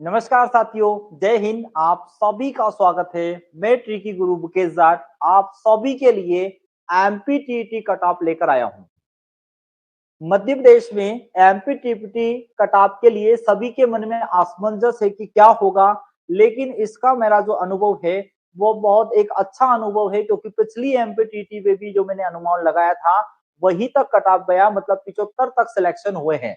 नमस्कार साथियों, जय हिंद। आप सभी का स्वागत है। मैं ट्रिकी गुरु मुकेश जाट आप सभी के लिए एमपीटीटी कट ऑफ लेकर आया हूं। मध्य प्रदेश में एमपीटीटी कट ऑफ के लिए सभी के मन में असमंजस है कि क्या होगा, लेकिन इसका मेरा जो अनुभव है वो बहुत एक अच्छा अनुभव है, क्योंकि पिछली एमपीटीटी में भी जो मैंने अनुमान लगाया था वही तक कट ऑफ गया, मतलब 75 तक सिलेक्शन हुए हैं।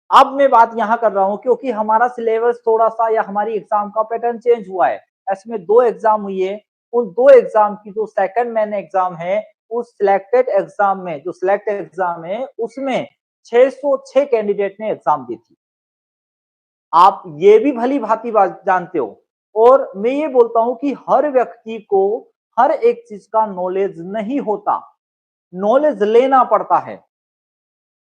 अब मैं बात यहाँ कर रहा हूँ क्योंकि हमारा सिलेबस थोड़ा सा या हमारी एग्जाम का पैटर्न चेंज हुआ है। इसमें 2 एग्जाम हुई है। उन 2 एग्जाम की जो सेकंड मेन एग्जाम है, उस सिलेक्टेड एग्जाम में जो सिलेक्ट एग्जाम है उसमें 606 कैंडिडेट ने एग्जाम दी थी। आप ये भी भली भांति बात जानते हो। और मैं ये बोलता हूँ कि हर व्यक्ति को हर एक चीज का नॉलेज नहीं होता, नॉलेज लेना पड़ता है।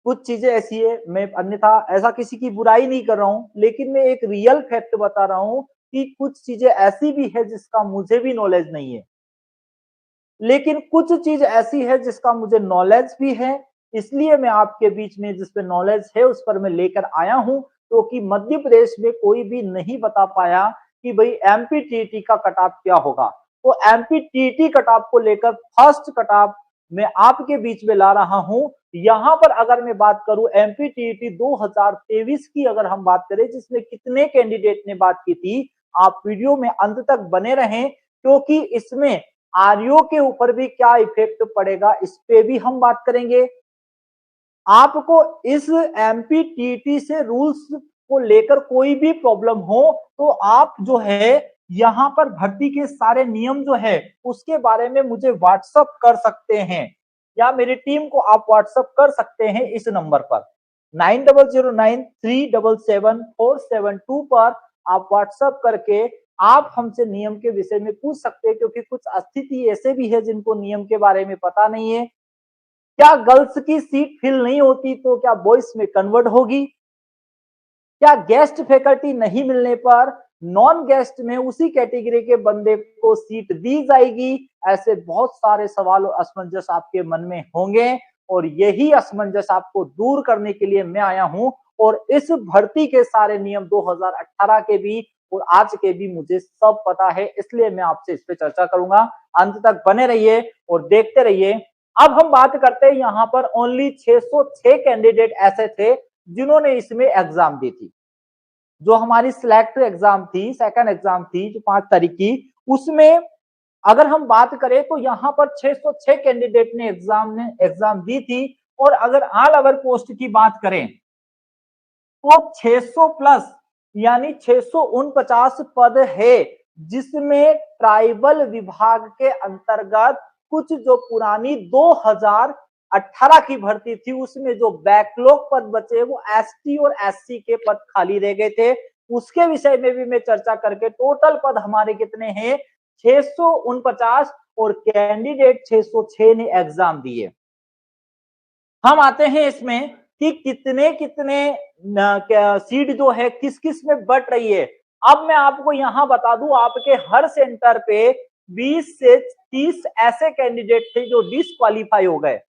कुछ चीजें ऐसी है, मैं अन्यथा ऐसा किसी की बुराई नहीं कर रहा हूं, लेकिन मैं एक रियल फैक्ट बता रहा हूं कि कुछ चीजें ऐसी भी है जिसका मुझे भी नॉलेज नहीं है, लेकिन कुछ चीज ऐसी है जिसका मुझे नॉलेज भी है। इसलिए मैं आपके बीच में जिस पे नॉलेज है उस पर मैं लेकर आया हूं, क्योंकि मध्य प्रदेश में कोई भी नहीं बता पाया कि भाई एमपीटीटी का कट ऑफ क्या होगा। तो एमपीटीटी कट ऑफ को लेकर फर्स्ट कट ऑफ मैं आपके बीच में ला रहा हूं। यहां पर अगर मैं बात करूं एमपीटीटी 2023 की, अगर हम बात करें जिसमें कितने कैंडिडेट ने बात की थी, आप वीडियो में अंत तक बने रहें, क्योंकि इसमें आरयू के ऊपर भी क्या इफेक्ट पड़ेगा इस पे भी हम बात करेंगे। आपको इस एमपीटीटी से रूल्स को लेकर कोई भी प्रॉब्लम हो तो आप जो है यहां पर भर्ती के सारे नियम जो है उसके बारे में मुझे व्हाट्सअप कर सकते हैं, या मेरी टीम को आप व्हाट्सअप कर सकते हैं इस नंबर पर 9009377472 पर। आप व्हाट्सअप करके आप हमसे नियम के विषय में पूछ सकते हैं, क्योंकि कुछ स्थिति ऐसे भी है जिनको नियम के बारे में पता नहीं है। क्या गर्ल्स की सीट फिल नहीं होती तो क्या बॉयज में कन्वर्ट होगी? क्या गेस्ट फैकल्टी नहीं मिलने पर नॉन गेस्ट में उसी कैटेगरी के बंदे को सीट दी जाएगी? ऐसे बहुत सारे सवाल और असमंजस आपके मन में होंगे, और यही असमंजस आपको दूर करने के लिए मैं आया हूं। और इस भर्ती के सारे नियम 2018 के भी और आज के भी मुझे सब पता है, इसलिए मैं आपसे इस पे चर्चा करूंगा। अंत तक बने रहिए और देखते रहिए। अब हम बात करते हैं, यहां पर ओनली 606 कैंडिडेट ऐसे थे जिन्होंने इसमें एग्जाम दी थी। जो हमारी सिलेक्ट एग्जाम थी, सेकंड एग्जाम थी जो 5 तारीख की, उसमें अगर हम बात करें तो यहां पर 606 कैंडिडेट ने एग्जाम दी थी। और अगर ऑल ओवर पोस्ट की बात करें तो 600 प्लस यानी 649 पद है, जिसमें ट्राइबल विभाग के अंतर्गत कुछ जो पुरानी 2018 की भर्ती थी उसमें जो बैकलॉग पद बचे वो एसटी और एससी के पद खाली रह गए थे। उसके विषय में भी मैं चर्चा करके टोटल पद हमारे कितने हैं 649, और कैंडिडेट 606 ने एग्जाम दिए। हम आते हैं इसमें कि कितने कितने सीट जो है किस किस में बट रही है। अब मैं आपको यहां बता दूं, आपके हर सेंटर पे 20 से 30 ऐसे कैंडिडेट थे जो डिसक्वालीफाई हो गए।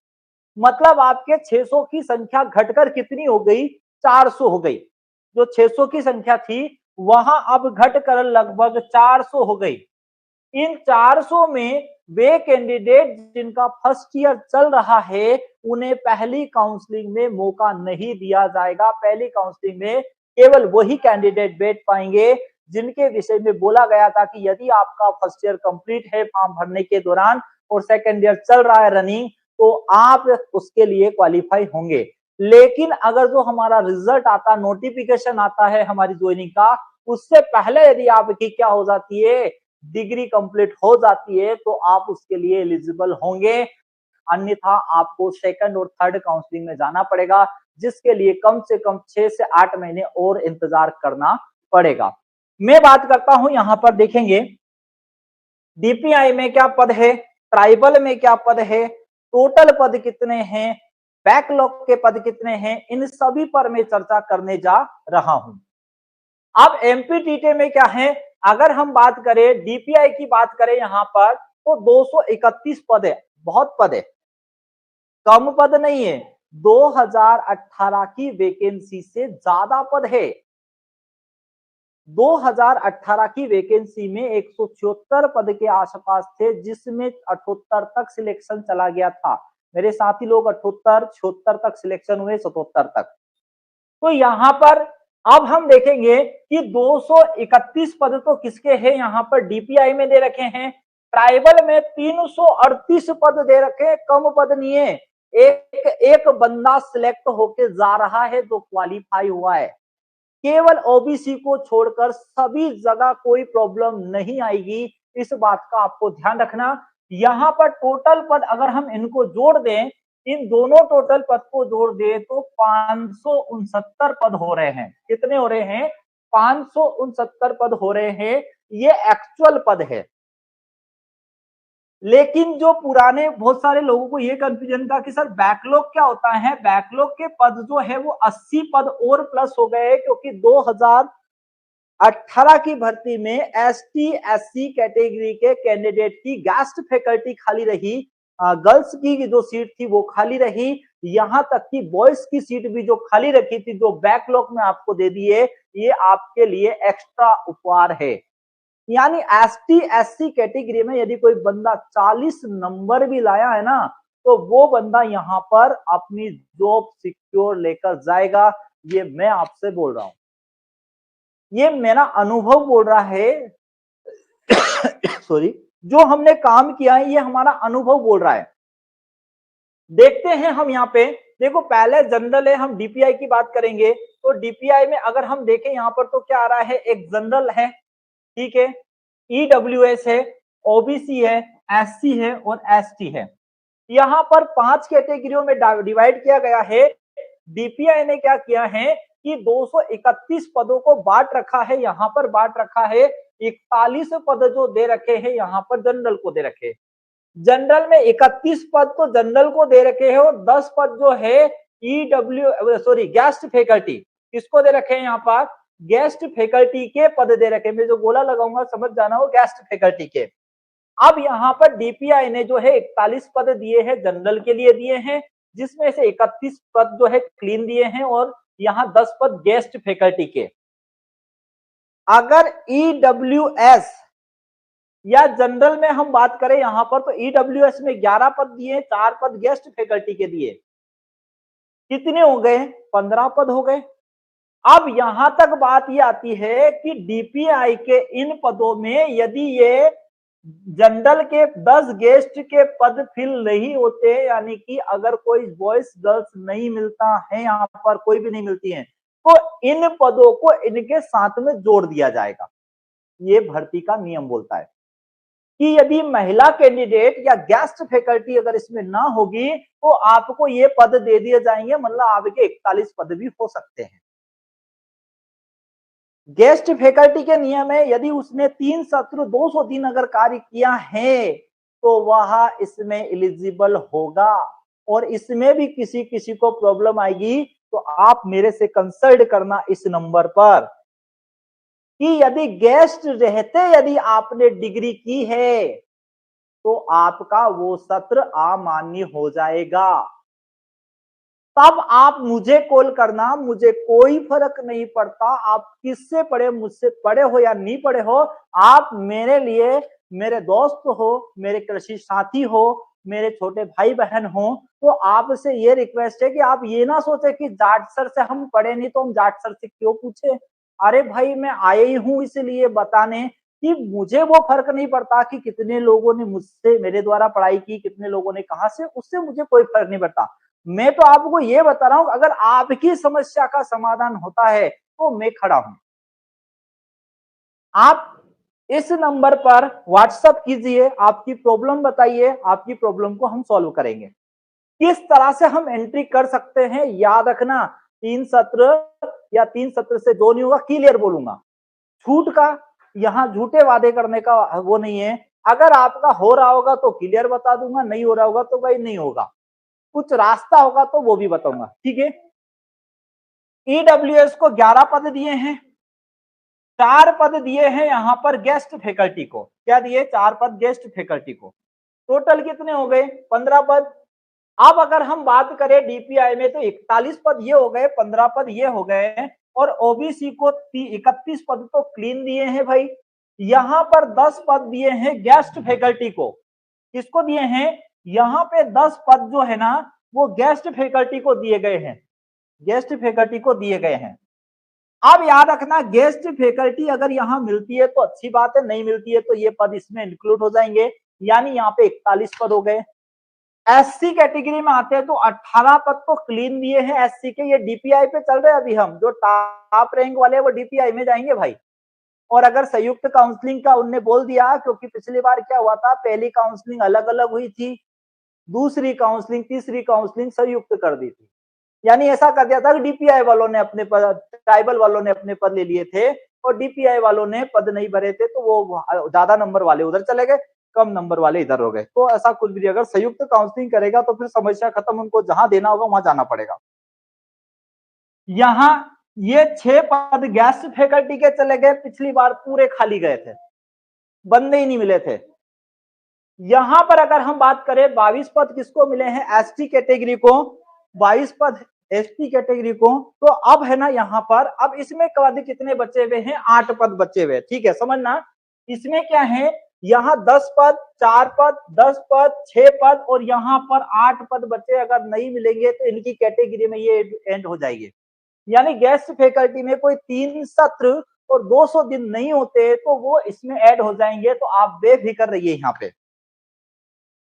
मतलब आपके 600 की संख्या घटकर कितनी हो गई, 400 हो गई। जो 600 की संख्या थी वहां अब घटकर लगभग 400 हो गई। इन 400 में वे कैंडिडेट जिनका फर्स्ट ईयर चल रहा है उन्हें पहली काउंसलिंग में मौका नहीं दिया जाएगा। पहली काउंसलिंग में केवल वही कैंडिडेट बैठ पाएंगे जिनके विषय में बोला गया था कि यदि आपका फर्स्ट ईयर कंप्लीट है फॉर्म भरने के दौरान और सेकेंड ईयर चल रहा है रनिंग, तो आप उसके लिए क्वालिफाई होंगे। लेकिन अगर जो हमारा रिजल्ट आता, नोटिफिकेशन आता है हमारी ज्वाइनिंग का, उससे पहले यदि आपकी क्या हो जाती है, डिग्री कंप्लीट हो जाती है, तो आप उसके लिए एलिजिबल होंगे। अन्यथा आपको सेकंड और थर्ड काउंसलिंग में जाना पड़ेगा, जिसके लिए कम से कम 6 से 8 महीने और इंतजार करना पड़ेगा। मैं बात करता हूं, यहां पर देखेंगे डीपीआई में क्या पद है, ट्राइबल में क्या पद है, टोटल पद कितने हैं, बैकलॉग के पद कितने हैं, इन सभी पर मैं चर्चा करने जा रहा हूं। अब एमपीटीटी में क्या है, अगर हम बात करें डीपीआई की बात करें यहां पर तो 231 पद है। बहुत पद है, कम पद नहीं है। 2018 की वैकेंसी से ज्यादा पद है। 2018 की वैकेंसी में 176 पद के आसपास थे, जिसमें 78 तक सिलेक्शन चला गया था। मेरे साथी लोग 78, 76 तक सिलेक्शन हुए, 77 तक। तो यहाँ पर अब हम देखेंगे कि 231 पद तो किसके हैं, यहाँ पर डीपीआई में दे रखे हैं। ट्राइबल में 338 पद दे रखे, कम पद नहीं है। एक बंदा सिलेक्ट होके जा रहा है जो क्वालिफाई हुआ है। केवल ओबीसी को छोड़कर सभी जगह कोई प्रॉब्लम नहीं आएगी, इस बात का आपको ध्यान रखना। यहाँ पर टोटल पद अगर हम इनको जोड़ दें, इन दोनों टोटल पद को जोड़ दे तो 569 पद हो रहे हैं। कितने हो रहे हैं? 569 पद हो रहे हैं। ये एक्चुअल पद है। लेकिन जो पुराने बहुत सारे लोगों को ये कंफ्यूजन था कि सर बैकलॉग क्या होता है। बैकलॉग के पद जो है वो 80 पद और प्लस हो गए, क्योंकि 2018 की भर्ती में एसटी एससी कैटेगरी के कैंडिडेट की गेस्ट फैकल्टी खाली रही। गर्ल्स की जो सीट थी वो खाली रही, यहां तक कि बॉयज की सीट भी जो खाली रखी थी, जो बैकलॉग में आपको दे दिए, ये आपके लिए एक्स्ट्रा उपहार है। यानी एसटी एससी कैटेगरी में यदि कोई बंदा 40 नंबर भी लाया है ना, तो वो बंदा यहाँ पर अपनी जॉब सिक्योर लेकर जाएगा। ये मैं आपसे बोल रहा हूं, ये मेरा अनुभव बोल रहा है। सॉरी, जो हमने काम किया है ये हमारा अनुभव बोल रहा है। देखते हैं हम यहाँ पे, देखो पहले जनरल है, हम डीपीआई की बात करेंगे। तो डीपीआई में अगर हम देखें यहाँ पर तो क्या आ रहा है, एक जनरल है, ठीक है, ईडब्ल्यूएस है, ओबीसी है, एससी है और एसटी है। यहाँ पर 5 कैटेगरियों में डिवाइड किया गया है। डीपीआई ने क्या किया है कि 231 पदों को बांट रखा है, यहाँ पर बांट रखा है। 41 पद जो दे रखे हैं यहाँ पर जनरल को दे रखे। जनरल में 31 पद तो जनरल को दे रखे हैं और 10 पद जो है गेस्ट फैकल्टी, किसको दे रखे हैं यहाँ पर? गेस्ट फैकल्टी के पद दे रखे। मैं जो गोला लगाऊंगा समझ जाना हो, गेस्ट फैकल्टी के। अब यहाँ पर डीपीआई ने जो है 41 पद दिए हैं, जनरल के लिए दिए हैं, जिसमें से 31 पद जो है क्लीन दिए हैं और यहाँ 10 पद गेस्ट फैकल्टी के। अगर ईडब्ल्यूएस या जनरल में हम बात करें यहाँ पर, तो ईडब्ल्यूएस में 11 पद दिए, 4 पद गेस्ट फैकल्टी के दिए। कितने हो गए? 15 पद हो गए। अब यहां तक बात ये आती है कि डीपीआई के इन पदों में यदि ये जनरल के 10 गेस्ट के पद फिल नहीं होते, यानी कि अगर कोई बॉयज गर्ल्स नहीं मिलता है, यहाँ पर कोई भी नहीं मिलती है, तो इन पदों को इनके साथ में जोड़ दिया जाएगा। ये भर्ती का नियम बोलता है कि यदि महिला कैंडिडेट या गेस्ट फैकल्टी अगर इसमें ना होगी तो आपको ये पद दे दिए जाएंगे, मतलब आपके 41 पद भी हो सकते हैं। गेस्ट फैकल्टी के नियम है, यदि उसने 3 सत्र 200 दिन अगर कार्य किया है तो वह इसमें एलिजिबल होगा। और इसमें भी किसी किसी को प्रॉब्लम आएगी तो आप मेरे से कंसल्ट करना इस नंबर पर कि यदि गेस्ट रहते यदि आपने डिग्री की है तो आपका वो सत्र अमान्य हो जाएगा। तब आप मुझे कॉल करना, मुझे कोई फर्क नहीं पड़ता आप किससे पढ़े, मुझसे पढ़े हो या नहीं पढ़े हो, आप मेरे लिए मेरे दोस्त हो, मेरे कृषि साथी हो, मेरे छोटे भाई बहन हो। तो आपसे ये रिक्वेस्ट है कि आप ये ना सोचे कि जाट सर से हम पढ़े नहीं तो हम जाट सर से क्यों पूछे। अरे भाई, मैं आया ही हूं इसलिए बताने कि मुझे वो फर्क नहीं पड़ता कि कितने लोगों ने मुझसे मेरे द्वारा पढ़ाई की, कितने लोगों ने कहां से, उससे मुझे कोई फर्क नहीं पड़ता। मैं तो आपको ये बता रहा हूं, अगर आपकी समस्या का समाधान होता है तो मैं खड़ा हूं। आप इस नंबर पर व्हाट्सएप कीजिए, आपकी प्रॉब्लम बताइए, आपकी प्रॉब्लम को हम सॉल्व करेंगे। किस तरह से हम एंट्री कर सकते हैं, याद रखना 3 सत्र या 3 सत्र से जो नहीं होगा क्लियर बोलूंगा। छूट का यहाँ झूठे वादे करने का वो नहीं है। अगर आपका हो रहा होगा तो क्लियर बता दूंगा, नहीं हो रहा होगा तो भाई नहीं होगा, कुछ रास्ता होगा तो वो भी बताऊंगा, ठीक है। ईडब्ल्यूएस को 11 पद दिए हैं, 4 पद दिए हैं यहाँ पर गेस्ट फैकल्टी को। क्या दिए? 4 पद गेस्ट फैकल्टी को। टोटल कितने हो गए? 15 पद। अब अगर हम बात करें डीपीआई में तो 41 पद ये हो गए, 15 पद ये हो गए, और ओबीसी को 31 पद तो क्लीन दिए हैं भाई। यहाँ पर 10 पद दिए हैं गेस्ट फैकल्टी को। किसको दिए हैं? यहाँ पे 10 पद जो है ना वो गेस्ट फैकल्टी को दिए गए हैं, गेस्ट फैकल्टी को दिए गए हैं। अब याद रखना, गेस्ट फैकल्टी अगर यहाँ मिलती है तो अच्छी बात है, नहीं मिलती है तो ये पद इसमें इंक्लूड हो जाएंगे, यानी यहाँ पे 41 पद हो गए। एससी कैटेगरी में आते हैं तो 18 पद तो क्लीन दिए हैं एससी के, ये डीपीआई पे चल रहे हैं अभी हम, जो टॉप रैंक वाले वो डीपीआई में जाएंगे भाई। और अगर संयुक्त काउंसलिंग का उनने बोल दिया, क्योंकि पिछली बार क्या हुआ था, पहली काउंसलिंग अलग अलग हुई थी, दूसरी काउंसलिंग तीसरी काउंसलिंग संयुक्त कर दी थी, यानी ऐसा कर दिया था कि डीपीआई वालों ने अपने पद, ट्राइबल वालों ने अपने पद ले लिए थे और डीपीआई वालों ने पद नहीं भरे थे, तो वो ज्यादा नंबर वाले उधर चले गए, कम नंबर वाले इधर हो गए। तो ऐसा कुछ भी, अगर संयुक्त काउंसलिंग करेगा तो फिर समस्या खत्म, उनको जहां देना होगा वहां जाना पड़ेगा। यहाँ ये 6 पद गेस्ट फैकल्टी के चले गए, पिछली बार पूरे खाली गए थे, बंदे ही नहीं मिले थे। यहां पर अगर हम बात करें 22 पद किसको मिले हैं? एसटी कैटेगरी को 22 पद, एसटी कैटेगरी को। तो अब है ना यहाँ पर, अब इसमें पद कितने बचे हुए हैं? 8 पद बचे हुए, ठीक है समझना। इसमें क्या है, यहाँ 10 पद, 4 पद, 10 पद, 6 पद और यहाँ पर 8 पद बचे, अगर नहीं मिलेंगे तो इनकी कैटेगरी में ये एंड हो जाएगी। यानी गेस्ट फैकल्टी में कोई 3 सत्र और 200 दिन नहीं होते तो वो इसमें ऐड हो जाएंगे, तो आप बेफिक्र रहिए यहाँ पे।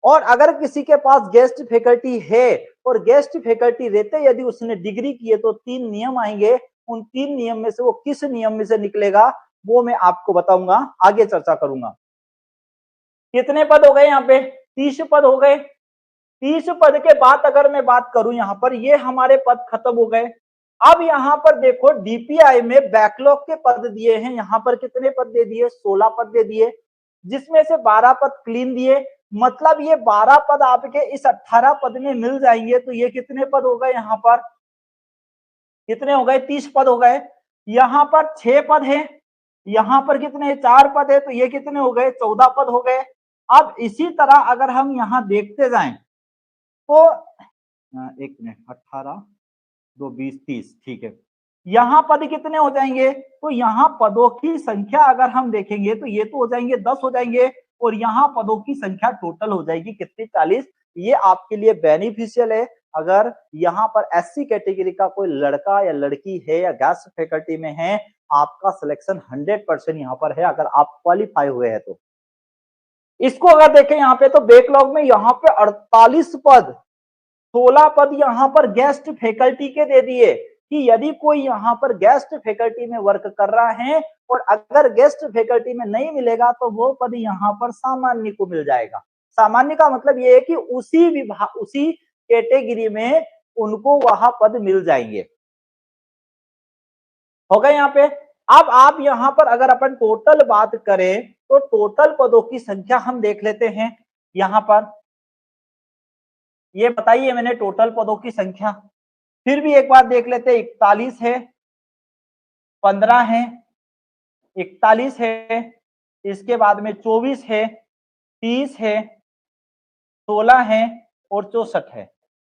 और अगर किसी के पास गेस्ट फैकल्टी है और गेस्ट फैकल्टी रहते यदि उसने डिग्री की है तो 3 नियम आएंगे, उन 3 नियम में से वो किस नियम में से निकलेगा वो मैं आपको बताऊंगा, आगे चर्चा करूंगा। कितने पद हो गए यहाँ पे? 30 पद हो गए। 30 पद के बाद अगर मैं बात करूं यहाँ पर, ये हमारे पद खत्म हो गए। अब यहाँ पर देखो डीपीआई में बैकलॉग के पद दिए हैं, यहाँ पर कितने पद दे दिए? 16 पद दे दिए, जिसमें से 12 पद क्लीन दिए, मतलब ये 12 पद आपके इस 18 पद में मिल जाएंगे, तो ये कितने पद हो गए? यहाँ पर कितने हो गए? 30 पद हो गए। यहाँ पर 6 पद है, यहाँ पर कितने? 4 पद है, तो ये कितने हो गए? 14 पद हो गए। अब इसी तरह अगर हम यहाँ देखते जाएं तो 1 मिनट, 18 2 20 30, ठीक है। यहाँ पद कितने हो जाएंगे? तो यहाँ पदों की संख्या अगर हम देखेंगे तो ये तो हो जाएंगे 10 हो जाएंगे, और यहाँ पदों की संख्या टोटल हो जाएगी कितनी? 40। ये आपके लिए बेनिफिशियल है अगर यहाँ पर एससी कैटेगरी का कोई लड़का या लड़की है या गेस्ट फैकल्टी में है, आपका सिलेक्शन 100% यहाँ पर है अगर आप क्वालिफाई हुए हैं तो। इसको अगर देखें यहाँ पे तो बैकलॉग में यहाँ पे 48 पद, 16 पद यहाँ पर गेस्ट फैकल्टी के दे दिए कि यदि कोई यहाँ पर गेस्ट फैकल्टी में वर्क कर रहा है और अगर गेस्ट फैकल्टी में नहीं मिलेगा तो वो पद यहाँ पर सामान्य को मिल जाएगा। सामान्य का मतलब ये है कि उसी विभाग, उसी कैटेगरी में उनको वहां पद मिल जाएंगे। हो गए यहाँ पे। अब आप यहाँ पर अगर अपन टोटल बात करें तो टोटल पदों की संख्या हम देख लेते हैं। यहाँ पर ये बताइए मैंने टोटल पदों की संख्या, फिर भी एक बार देख लेते हैं। 41 है, 15 है, 41 है, इसके बाद में 24 है, 30 है, 16 है और 64 है।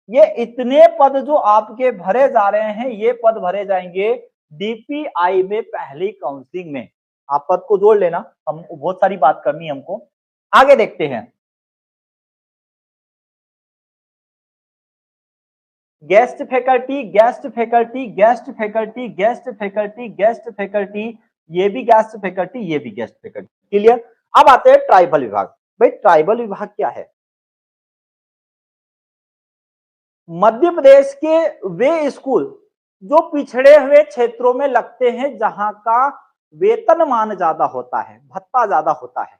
ये इतने पद जो आपके भरे जा रहे हैं, ये पद भरे जाएंगे डीपीआई में पहली काउंसलिंग में। आप पद को जोड़ लेना, हम बहुत सारी बात करनी है हमको। आगे देखते हैं। Guest faculty, guest faculty, guest faculty, guest faculty, guest faculty, ये भी गेस्ट फैकल्टी, ये भी गेस्ट फैकल्टी। क्लियर? अब आते हैं ट्राइबल विभाग। भाई ट्राइबल विभाग क्या है? मध्य प्रदेश के वे स्कूल जो पिछड़े हुए क्षेत्रों में लगते हैं, जहां का वेतनमान ज्यादा होता है, भत्ता ज्यादा होता है।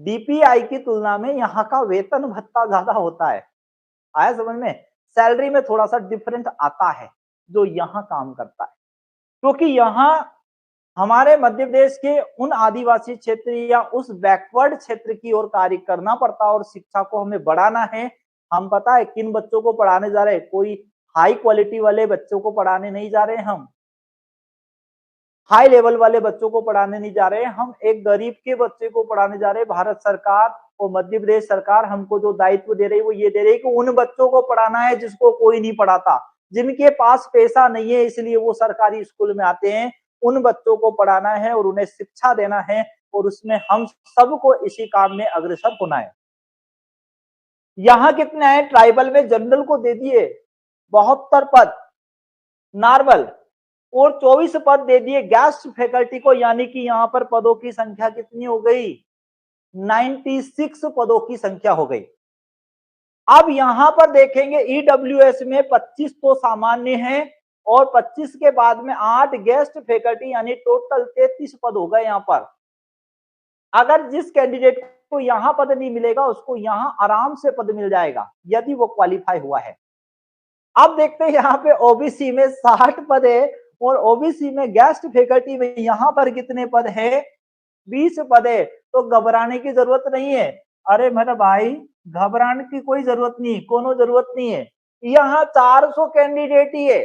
डीपीआई की तुलना में यहाँ का वेतन भत्ता ज्यादा होता है। आया समझ में? सैलरी में थोड़ा सा डिफरेंट आता है जो यहाँ काम करता है, क्योंकि यहाँ हमारे मध्य प्रदेश के उन आदिवासी क्षेत्र या उस बैकवर्ड क्षेत्र की ओर कार्य करना पड़ता है और शिक्षा को हमें बढ़ाना है। हम पता है किन बच्चों को पढ़ाने जा रहे हैं, कोई हाई क्वालिटी वाले बच्चों को पढ़ाने नहीं जा रहे हैं, हम हाई लेवल वाले बच्चों को पढ़ाने नहीं जा रहे हैं, हम एक गरीब के बच्चे को पढ़ाने जा रहे हैं। भारत सरकार और मध्य प्रदेश सरकार हमको जो दायित्व दे रही है वो ये दे रही है कि उन बच्चों को पढ़ाना है जिसको कोई नहीं पढ़ाता, जिनके पास पैसा नहीं है इसलिए वो सरकारी स्कूल में आते हैं, उन बच्चों को पढ़ाना है और उन्हें शिक्षा देना है और उसमें हम सबको इसी काम में अग्रसर होना है। यहां कितने आए ट्राइबल में, जनरल को दे दिए 72 पद नॉर्मल और 24 पद दे दिए गेस्ट फैकल्टी को, यानी कि यहां पर पदों की संख्या कितनी हो गई, 96 पदों की संख्या हो गई। अब यहां पर देखेंगे ईडब्ल्यूएस में 25 तो सामान्य है और 25 के बाद में 8 गेस्ट फैकल्टी, यानी टोटल 33 पद हो गए यहां पर। अगर जिस कैंडिडेट को यहां पद नहीं मिलेगा उसको यहां आराम से पद मिल जाएगा यदि वो क्वालिफाई हुआ है। अब देखते हैं यहाँ पे ओबीसी में 60 पद है और ओबीसी में गेस्ट फैकल्टी में यहां पर कितने पद है, 20 पद है। तो घबराने की जरूरत नहीं है। अरे मेरा भाई घबराने की कोई जरूरत नहीं, कोनो जरूरत नहीं है। यहाँ 400 कैंडिडेट ही है।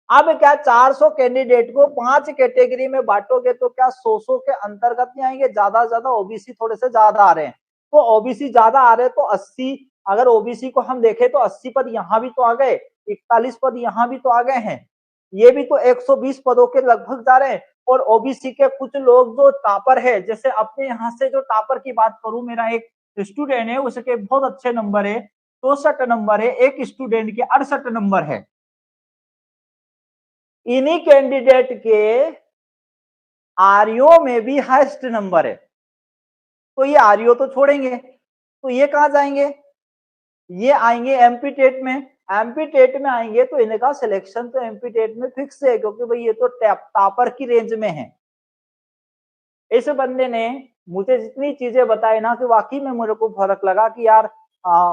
अब क्या 400 कैंडिडेट को 5 कैटेगरी में बांटोगे तो क्या 100 के अंतर्गत नहीं आएंगे, ज्यादा से ज्यादा ओबीसी थोड़े से ज्यादा आ रहे हैं। तो ओबीसी ज्यादा आ रहे हैं तो 80, अगर ओबीसी को हम देखें तो 80 पद यहां भी तो आ गए, 41 पद यहां भी तो आ गए हैं, ये भी तो 120 पदों के लगभग जा रहे हैं। और ओबीसी के कुछ लोग जो टॉपर है, जैसे अपने यहाँ से जो टॉपर की बात करूं, मेरा एक स्टूडेंट है उसके बहुत अच्छे नंबर है, 64 नंबर है, एक स्टूडेंट के 68 नंबर है। इन्हीं कैंडिडेट के आरओ में भी हाईएस्ट नंबर है। तो ये आरओ तो छोड़ेंगे, तो ये कहां जाएंगे, ये आएंगे एमपी टेट में। एमपी टेट में आएंगे तो इनका सिलेक्शन तो एमपी टेट में फिक्स है, क्योंकि भाई ये तो टॉपर की रेंज में है। इस बंदे ने मुझे जितनी चीजें बताई ना कि वाकई में मेरे को फर्क लगा कि यार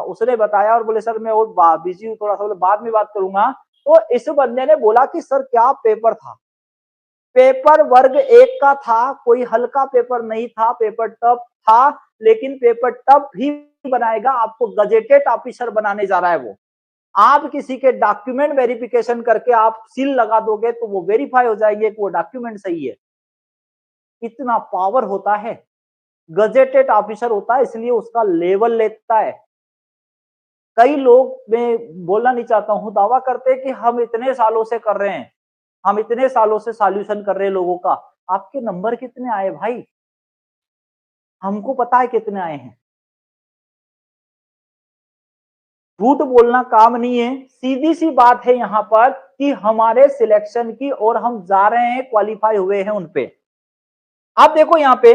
उसने बताया और बोले सर मैं और बिजी हूँ थोड़ा सा, बोले बाद में बात करूंगा। तो इस बंदे ने बोला कि सर क्या पेपर था, पेपर वर्ग 1 का था, कोई हल्का पेपर नहीं था, पेपर टफ था, लेकिन पेपर टफ भी बनाएगा, आपको गजेटेड ऑफिसर बनाने जा रहा है वो। आप किसी के डॉक्यूमेंट वेरिफिकेशन करके आप सील लगा दोगे तो वो वेरीफाई हो जाएंगे कि वो डॉक्यूमेंट सही है। इतना पावर होता है, गजेटेड ऑफिसर होता है, इसलिए उसका लेवल लेता है। कई लोग, मैं बोलना नहीं चाहता हूं, दावा करते हैं कि हम इतने सालों से कर रहे हैं, हम इतने सालों से सॉल्यूशन कर रहे हैं लोगों का। आपके नंबर कितने आए भाई, हमको पता है कितने आए हैं। झूठ बोलना काम नहीं है, सीधी सी बात है यहाँ पर कि हमारे सिलेक्शन की और हम जा रहे हैं, क्वालिफाई हुए हैं उनपे। आप देखो यहाँ पे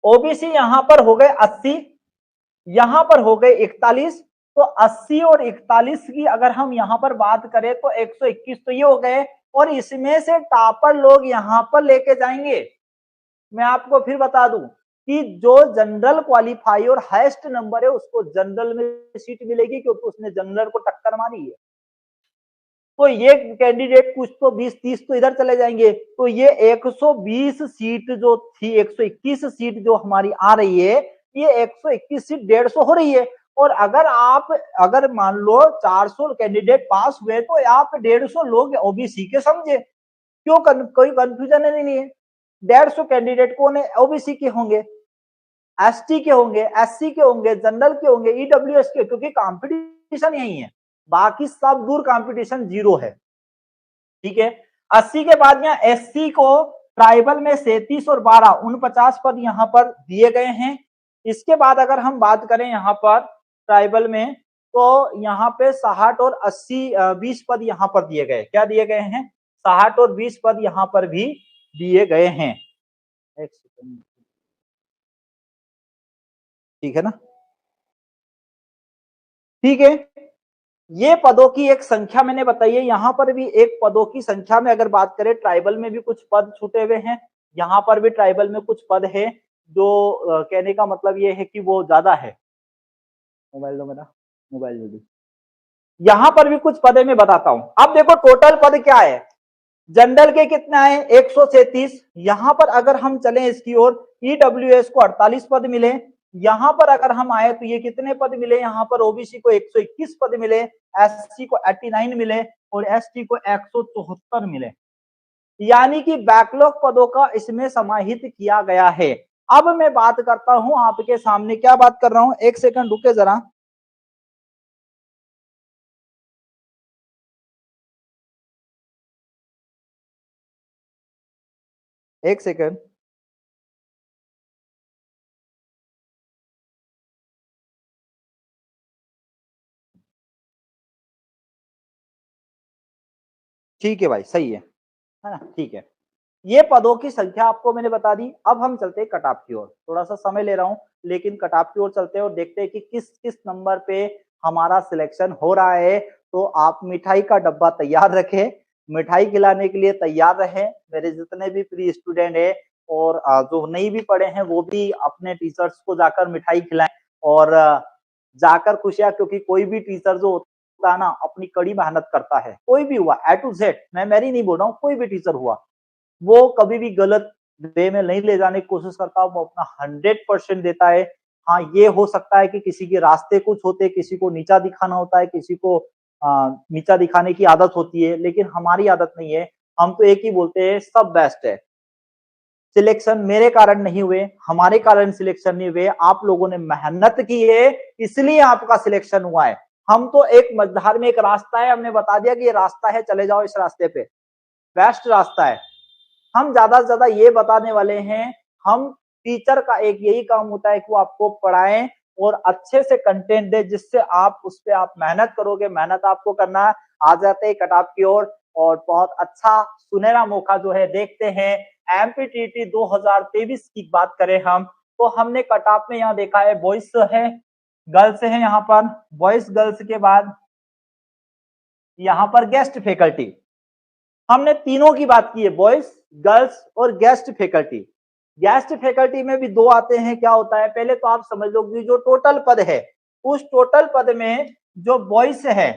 ओबीसी यहां पर हो गए 80, यहां पर हो गए 41, तो 80 और 41 की अगर हम यहां पर बात करें तो 121 तो ये हो गए, और इसमें से टॉपर लोग यहां पर लेके जाएंगे। मैं आपको फिर बता दूं कि जो जनरल क्वालिफाई और हाईएस्ट नंबर है उसको जनरल में सीट मिलेगी, क्योंकि उसने जनरल को टक्कर मारी है। तो ये कैंडिडेट कुछ तो 20-30 तो इधर चले जाएंगे, तो ये 120 सीट जो थी, 121 सीट जो हमारी आ रही है, ये 121 सीट 150 हो रही है। और अगर मान लो 400 कैंडिडेट पास हुए तो आप 150 लोग ओबीसी के समझे, क्यों कोई कंफ्यूजन नहीं है। 150 कैंडिडेट कौन है, ओबीसी के होंगे, एसटी के होंगे, एससी के होंगे, जनरल के होंगे, ईडब्ल्यूएस के, क्योंकि कंपटीशन यही है, बाकी सब दूर कंपटीशन जीरो है। ठीक है, 80 के बाद यहाँ एससी को ट्राइबल में 37 और 12 49 पद यहाँ पर दिए गए हैं। इसके बाद अगर हम बात करें यहाँ पर ट्राइबल में, तो यहाँ पे 60 और 80 20 पद यहाँ पर दिए गए, क्या दिए गए हैं, 60 और 20 पद यहाँ पर भी दिए गए हैं। एक सेकंड, ठीक है ना, ठीक है। ये पदों की एक संख्या मैंने बताई है, यहाँ पर भी एक पदों की संख्या में अगर बात करें, ट्राइबल में भी कुछ पद छूटे हुए हैं, यहाँ पर भी ट्राइबल में कुछ पद है, जो कहने का मतलब ये है कि वो ज्यादा है। मोबाइल दो मेरा, मोबाइल दो। यहाँ पर भी कुछ पद है, मैं बताता हूं। अब देखो टोटल पद क्या है, जनरल के कितने आए, 137। यहाँ पर अगर हम चलें इसकी ओर, ईडब्ल्यूएस को 48 पद मिले। यहाँ पर अगर हम आए तो ये कितने पद मिले, यहाँ पर ओबीसी को 121 पद मिले, एससी को 89 मिले और एसटी को 174 मिले। यानी कि बैकलॉग पदों का इसमें समाहित किया गया है। अब मैं बात करता हूं आपके सामने, क्या बात कर रहा हूं, एक सेकंड रुके जरा। एक सेकंड। ठीक है भाई, सही है ना? ठीक है। ये पदों की संख्या आपको मैंने बता दी। अब हम चलते हैं कटऑफ की ओर। थोड़ा सा समय ले रहा हूं, लेकिन कटऑफ की ओर चलते हैं और देखते हैं कि किस किस नंबर पे हमारा सिलेक्शन हो रहा है। तो आप मिठाई का डब्बा तैयार रखें, मिठाई खिलाने के लिए तैयार रहें। मेरे जितने भी प्री स्टूडेंट है और जो नहीं भी पढ़े हैं वो भी अपने टीचर्स को जाकर मिठाई खिलाएं और जाकर खुशियां, क्योंकि कोई भी टीचर जो होता है ना अपनी कड़ी मेहनत करता है। कोई भी हुआ A to Z, मैं मेरी नहीं बोल रहा हूँ, कोई भी टीचर हुआ वो कभी भी गलत वे में नहीं ले जाने की कोशिश करता, वो अपना 100% देता है। हाँ, ये हो सकता है कि किसी के रास्ते कुछ होते, किसी को नीचा दिखाना होता है, किसी को नीचा दिखाने की आदत होती है, लेकिन हमारी आदत नहीं है। हम तो एक ही बोलते हैं, सब बेस्ट है। सिलेक्शन मेरे कारण नहीं हुए, हमारे कारण सिलेक्शन नहीं हुए, आप लोगों ने मेहनत की है, इसलिए आपका सिलेक्शन हुआ है। हम तो एक मझधार में एक रास्ता है, हमने बता दिया कि ये रास्ता है, चले जाओ इस रास्ते पे, बेस्ट रास्ता है। हम ज्यादा से ज्यादा ये बताने वाले हैं, हम टीचर का एक यही काम होता है कि वो आपको पढ़ाएं और अच्छे से कंटेंट दे, जिससे आप उस पर आप मेहनत करोगे। मेहनत आपको करना है। आ जाते हैं कटऑफ की ओर और बहुत अच्छा सुनहरा मौका जो है देखते हैं। एमपीटीटी 2023 की बात करें हम, तो हमने कटऑफ में यहाँ देखा है बॉयज है, गर्ल्स है। यहाँ पर बॉयज गर्ल्स के बाद यहाँ पर गेस्ट फैकल्टी, हमने तीनों की बात की है, बॉयज गर्ल्स और गेस्ट फैकल्टी। गेस्ट फैकल्टी में भी दो आते हैं। क्या होता है, पहले तो आप समझ लो कि जो टोटल पद है, उस टोटल पद में जो बॉयज है,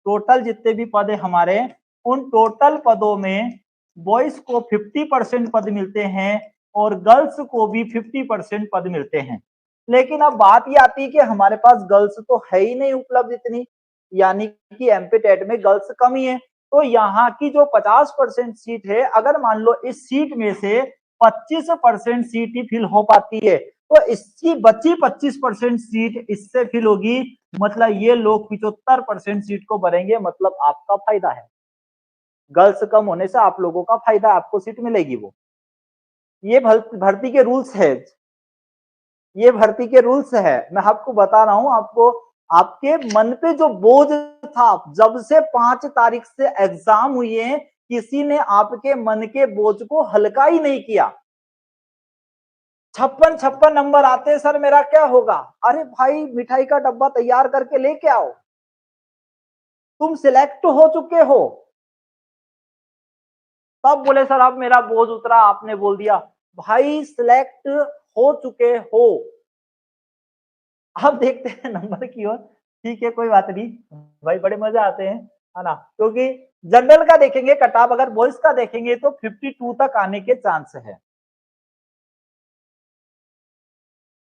टोटल जितने भी पद है हमारे, उन टोटल पदों में बॉयज को 50% पद मिलते हैं और गर्ल्स को भी 50% पद मिलते हैं। लेकिन अब बात ये आती है कि हमारे पास गर्ल्स तो है ही नहीं उपलब्ध इतनी, यानी कि एमपी टेट में गर्ल्स कम ही है। तो यहाँ की जो 50% सीट है, अगर मान लो इस सीट में से 25% सीट ही फिल हो पाती है, तो इसकी बची 25% सीट इससे फिल होगी, मतलब ये लोग 75% सीट को भरेंगे, मतलब आपका फायदा है। गर्ल्स कम होने से आप लोगों का फायदा, आपको सीट मिलेगी। वो ये भर्ती के रूल्स है, ये भर्ती के रूल्स है। मैं आपको बता रहा हूं, आपको आपके मन पे जो बोझ था, जब से 5 तारीख से एग्जाम हुई है, किसी ने आपके मन के बोझ को हल्का ही नहीं किया। 56 नंबर आते सर मेरा क्या होगा? अरे भाई, मिठाई का डब्बा तैयार करके लेके आओ, तुम सिलेक्ट हो चुके हो। तब बोले सर अब मेरा बोझ उतरा, आपने बोल दिया। भाई सिलेक्ट हो चुके हो। अब देखते हैं नंबर की ओर। ठीक है, कोई बात नहीं भाई, बड़े मजे आते हैं, है ना? क्योंकि जनरल का देखेंगे कटाव, अगर बॉयज का देखेंगे तो 52 तक आने के चांस है,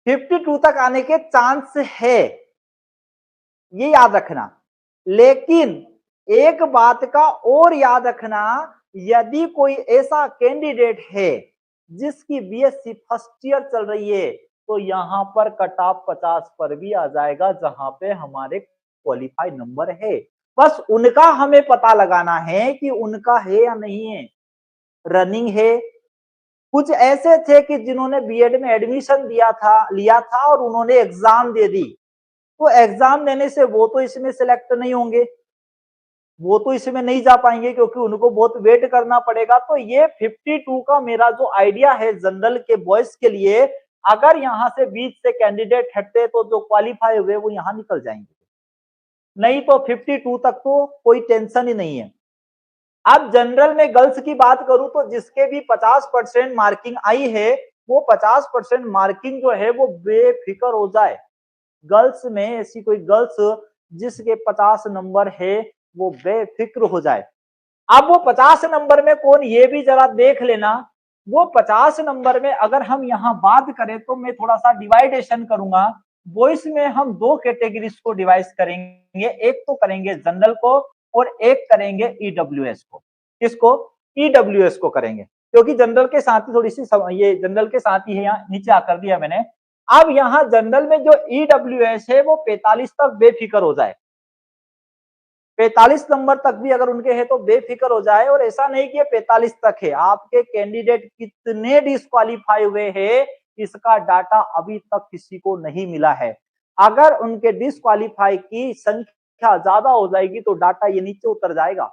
52 तक आने के चांस है, ये याद रखना। लेकिन एक बात का और याद रखना, यदि कोई ऐसा कैंडिडेट है जिसकी बीएससी फर्स्ट ईयर चल रही है, तो यहां पर कट ऑफ 50 पर भी आ जाएगा, जहां पे हमारे क्वालिफाई नंबर है। बस उनका हमें पता लगाना है कि उनका है या नहीं है, रनिंग है। कुछ ऐसे थे कि जिन्होंने बीएड में एडमिशन लिया था और उन्होंने एग्जाम दे दी, तो एग्जाम देने से वो तो इसमें सिलेक्ट नहीं होंगे, वो तो इसमें नहीं जा पाएंगे, क्योंकि उनको बहुत वेट करना पड़ेगा। तो ये 52 का मेरा जो आइडिया है जनरल के बॉयज के लिए, अगर यहां से बीच से कैंडिडेट हटते तो जो क्वालिफाई हुए वो यहां निकल जाएंगे, नहीं तो 52 तक तो कोई टेंशन ही नहीं है। अब जनरल में गर्ल्स की बात करूं तो जिसके भी 50% मार्किंग आई है, वो 50% मार्किंग जो है वो बेफिक्र हो जाए। गर्ल्स में ऐसी कोई गर्ल्स जिसके 50 नंबर है, वो बेफिक्र हो जाए। अब वो 50 नंबर में कौन, ये भी जरा देख लेना। वो 50 नंबर में अगर हम यहाँ बात करें, तो मैं थोड़ा सा डिवाइडेशन करूंगा। बॉयज में हम दो कैटेगरीज को डिवाइड करेंगे, एक तो करेंगे जनरल को और एक करेंगे ईडब्ल्यूएस को। किसको? ईडब्ल्यूएस को करेंगे, क्योंकि जनरल के साथ ही थोड़ी सी ये जनरल के साथ ही है, यहाँ नीचे आकर दिया मैंने। अब यहाँ जनरल में जो ईडब्ल्यूएस है वो 45 तक बेफिक्र हो जाए, 45 नंबर तक भी अगर उनके हैं तो बेफिक्र हो जाए। और ऐसा नहीं कि 45 तक है, आपके कैंडिडेट कितने डिस्क्वालीफाई हुए हैं इसका डाटा अभी तक किसी को नहीं मिला है। अगर उनके डिस्क्वालीफाई की संख्या ज्यादा हो जाएगी तो डाटा ये नीचे उतर जाएगा।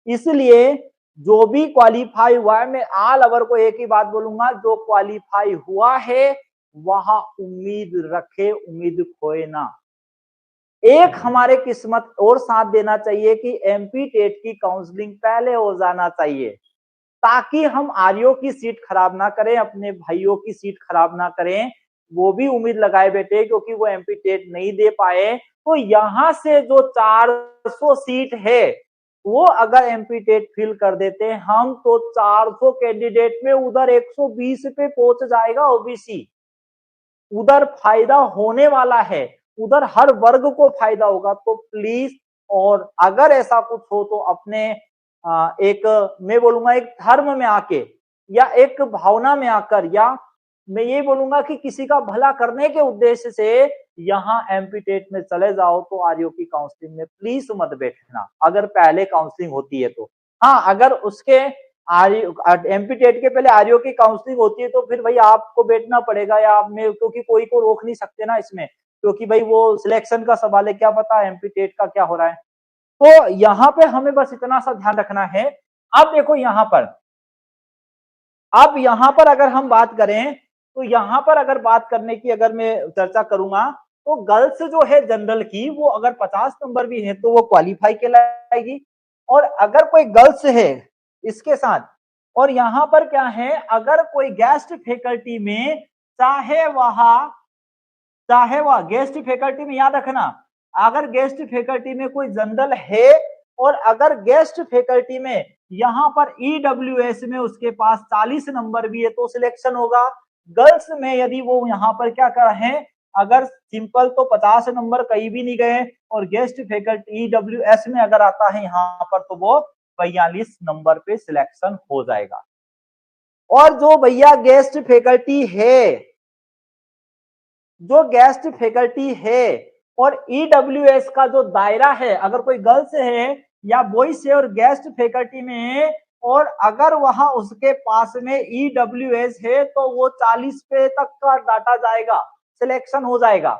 इसलिए जो भी क्वालिफाई हुआ है, मैं ऑल ओवर को एक ही बात बोलूंगा, जो क्वालिफाई हुआ है वहां उम्मीद रखे, उम्मीद खोए ना। एक हमारे किस्मत और साथ देना चाहिए कि एमपी टेट की काउंसलिंग पहले हो जाना चाहिए, ताकि हम आर्यो की सीट खराब ना करें, अपने भाइयों की सीट खराब ना करें। वो भी उम्मीद लगाए बेटे, क्योंकि वो एमपी टेट नहीं दे पाए। तो यहां से जो 400 सीट है वो अगर एमपी टेट फिल कर देते हैं हम, तो 400 कैंडिडेट में उधर 120 पे पहुंच जाएगा ओबीसी। उधर फायदा होने वाला है, उधर हर वर्ग को फायदा होगा। तो प्लीज, और अगर ऐसा कुछ हो तो अपने एक, मैं बोलूंगा एक धर्म में आके या एक भावना में आकर, या मैं ये बोलूंगा कि किसी का भला करने के उद्देश्य से यहाँ एमपी टेट में चले जाओ तो आर्यो की काउंसलिंग में प्लीज मत बैठना, अगर पहले काउंसलिंग होती है तो। हाँ, अगर उसके एमपी टेट के पहले आर्यो की काउंसलिंग होती है तो फिर भाई आपको बैठना पड़ेगा, या आप में, क्योंकि कोई को रोक नहीं सकते ना इसमें, क्योंकि भाई वो सिलेक्शन का सवाल है, क्या पता एमपी टेट का क्या हो रहा है। तो यहाँ पे हमें बस इतना सा ध्यान रखना है। अब देखो यहाँ पर, अब यहाँ पर अगर हम बात करें तो यहाँ पर अगर बात करने की अगर मैं चर्चा करूंगा तो गर्ल्स जो है जनरल की, वो अगर 50 नंबर भी है तो वो क्वालिफाई कहलाएगी। और अगर कोई गर्ल्स है इसके साथ, और यहाँ पर क्या है, अगर कोई गेस्ट फैकल्टी में, चाहे वह गेस्ट फैकल्टी में, याद रखना, अगर गेस्ट फैकल्टी में कोई जनरल है और अगर गेस्ट फैकल्टी में यहाँ पर ईडब्ल्यूएस में उसके पास 40 नंबर भी है तो सिलेक्शन होगा। गर्ल्स में यदि वो यहाँ पर क्या कर रहे हैं, अगर सिंपल तो 50 नंबर कहीं भी नहीं गए, और गेस्ट फैकल्टी ईडब्ल्यूएस में अगर आता है यहाँ पर तो वो 42 नंबर पे सिलेक्शन हो जाएगा। और जो भैया गेस्ट फैकल्टी है, जो गेस्ट फैकल्टी है और ईडब्ल्यूएस का जो दायरा है, अगर कोई गर्ल्स है या बॉयज है और गेस्ट फैकल्टी में है, और अगर वहां उसके पास में ईडब्ल्यूएस है तो वो 40 पे तक का डाटा जाएगा, सिलेक्शन हो जाएगा।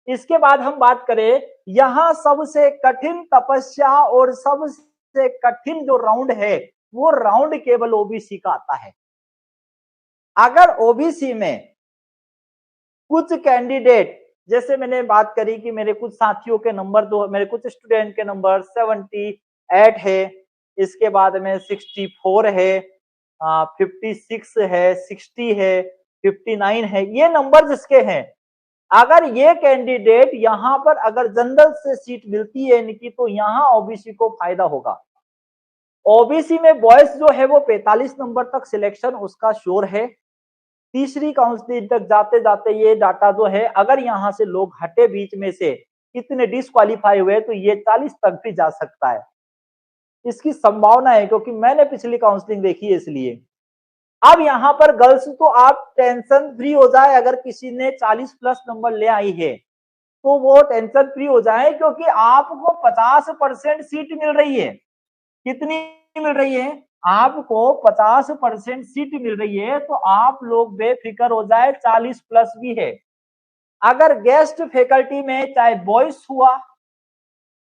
इसके बाद हम बात करें, यहां सबसे कठिन तपस्या और सबसे कठिन जो राउंड है वो राउंड केवल ओबीसी का आता है। अगर ओबीसी में कुछ कैंडिडेट, जैसे मैंने बात करी कि मेरे कुछ साथियों के नंबर, दो मेरे कुछ स्टूडेंट के नंबर 78 है, इसके बाद में 64 है, 56 है, 60 है, 59 है, ये नंबर जिसके हैं, अगर ये कैंडिडेट यहाँ पर अगर जनरल से सीट मिलती है इनकी तो यहाँ ओबीसी को फायदा होगा। ओबीसी में बॉयज जो है वो 45 नंबर तक सिलेक्शन उसका श्योर है। तीसरी काउंसलिंग तक जाते जाते ये डाटा जो है, अगर यहाँ से लोग हटे बीच में से, इतने डिस्क्वालीफाई हुए तो ये 40 तक भी जा सकता है, इसकी संभावना है, क्योंकि मैंने पिछली काउंसलिंग देखी है इसलिए। अब यहाँ पर गर्ल्स तो आप टेंशन फ्री हो जाए, अगर किसी ने 40 प्लस नंबर ले आई है तो वो टेंशन फ्री हो जाए, क्योंकि आपको 50% सीट मिल रही है। कितनी मिल रही है? आपको 50% सीट मिल रही है, तो आप लोग बेफिक्र हो जाए, 40 प्लस भी है। अगर गेस्ट फैकल्टी में चाहे बॉयज हुआ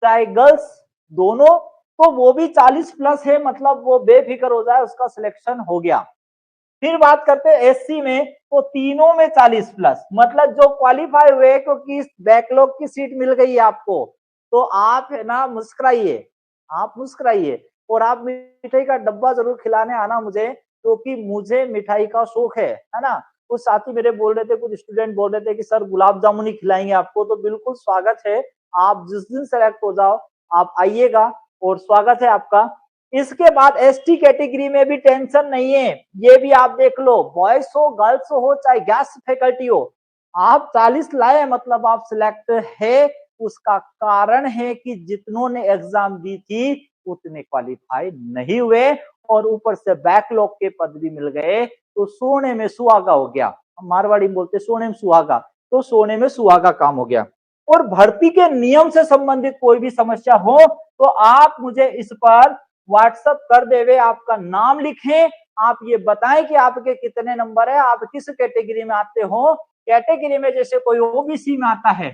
चाहे गर्ल्स दोनों, तो वो भी 40 प्लस है, मतलब वो बेफिक्र हो जाए, उसका सिलेक्शन हो गया। फिर बात करते हैं एससी में, तो तीनों में 40 प्लस, मतलब जो क्वालिफाई हुए, क्योंकि बैकलॉग की सीट मिल गई आपको, तो आप है ना मुस्कुराइए, आप मुस्कुराइए, और आप मिठाई का डब्बा जरूर खिलाने आना मुझे, क्योंकि मुझे मिठाई का शौक है ना। कुछ साथी मेरे बोल रहे थे, कुछ स्टूडेंट बोल रहे थे कि सर गुलाब जामुन ही खिलाएंगे आपको, तो बिल्कुल स्वागत है, आप जिस दिन सेलेक्ट हो जाओ आप आइएगा, और स्वागत है आपका। इसके बाद एसटी कैटेगरी में भी टेंशन नहीं है, ये भी आप देख लो, बॉयज हो गर्ल्स हो चाहे गेस्ट फैकल्टी हो, आप 40 लाए मतलब आप सिलेक्ट है। उसका कारण है कि जितनों ने एग्जाम दी थी उतने क्वालिफाई नहीं हुए, और ऊपर से बैकलॉग के पद भी मिल गए, तो सोने में सुहागा हो गया। मारवाड़ी बोलते सोने में सुहागा, तो सोने में सुहागा काम हो गया। और भर्ती के नियम से संबंधित कोई भी समस्या हो तो आप मुझे इस पर व्हाट्सएप कर देवे, आपका नाम लिखें, आप ये बताएं कि आपके कितने नंबर है, आप किस कैटेगरी में आते हो। कैटेगरी में जैसे कोई ओबीसी में आता है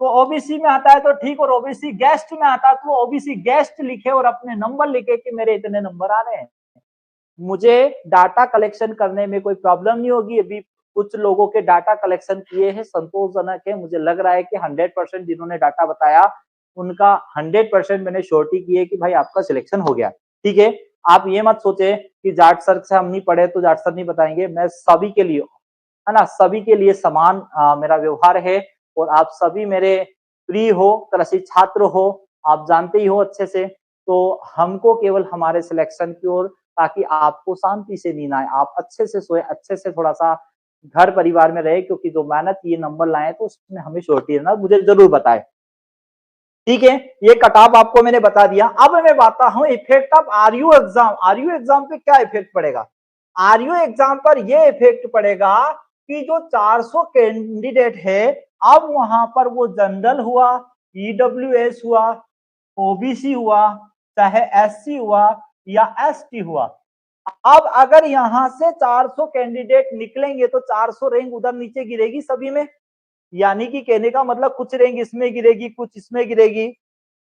तो ओबीसी में आता है तो ठीक, और ओबीसी गेस्ट में आता है तो ओबीसी गेस्ट लिखे और अपने नंबर लिखे कि मेरे इतने नंबर आ रहे हैं। मुझे डाटा कलेक्शन करने में कोई प्रॉब्लम नहीं होगी। अभी कुछ लोगों के डाटा कलेक्शन किए हैं, संतोषजनक है। मुझे लग रहा है कि 100% जिन्होंने डाटा बताया उनका 100% मैंने श्योरिटी की है कि भाई आपका सिलेक्शन हो गया। ठीक है, आप ये मत सोचे कि जाट सर से हम नहीं पढ़े तो जाट सर नहीं बताएंगे। मैं सभी के लिए, है ना, सभी के लिए समान मेरा व्यवहार है, और आप सभी मेरे प्रिय हो, कृषि छात्र हो, आप जानते ही हो अच्छे से। तो हमको केवल हमारे सिलेक्शन की ओर, ताकि आपको शांति से नींद आए, आप अच्छे से सोए, अच्छे से थोड़ा सा घर परिवार में रहे, क्योंकि जो मेहनत ये नंबर लाए तो उसमें हमें श्योरिटी है ना, मुझे जरूर बताए। ठीक है, ये कटाप आपको मैंने बता दिया। अब मैं बताता हूं effect of RU exam. RU exam पे क्या इफेक्ट पड़ेगा? आरयू एग्जाम पर ये इफेक्ट पड़ेगा कि जो 400 कैंडिडेट है, अब वहां पर वो जनरल हुआ, ईडब्ल्यूएस हुआ, ओबीसी हुआ, चाहे एससी हुआ या एसटी हुआ, अब अगर यहां से 400 कैंडिडेट निकलेंगे तो 400 रैंक उधर नीचे गिरेगी सभी में। यानी कि कहने का मतलब कुछ रैंक इसमें गिरेगी, कुछ इसमें गिरेगी,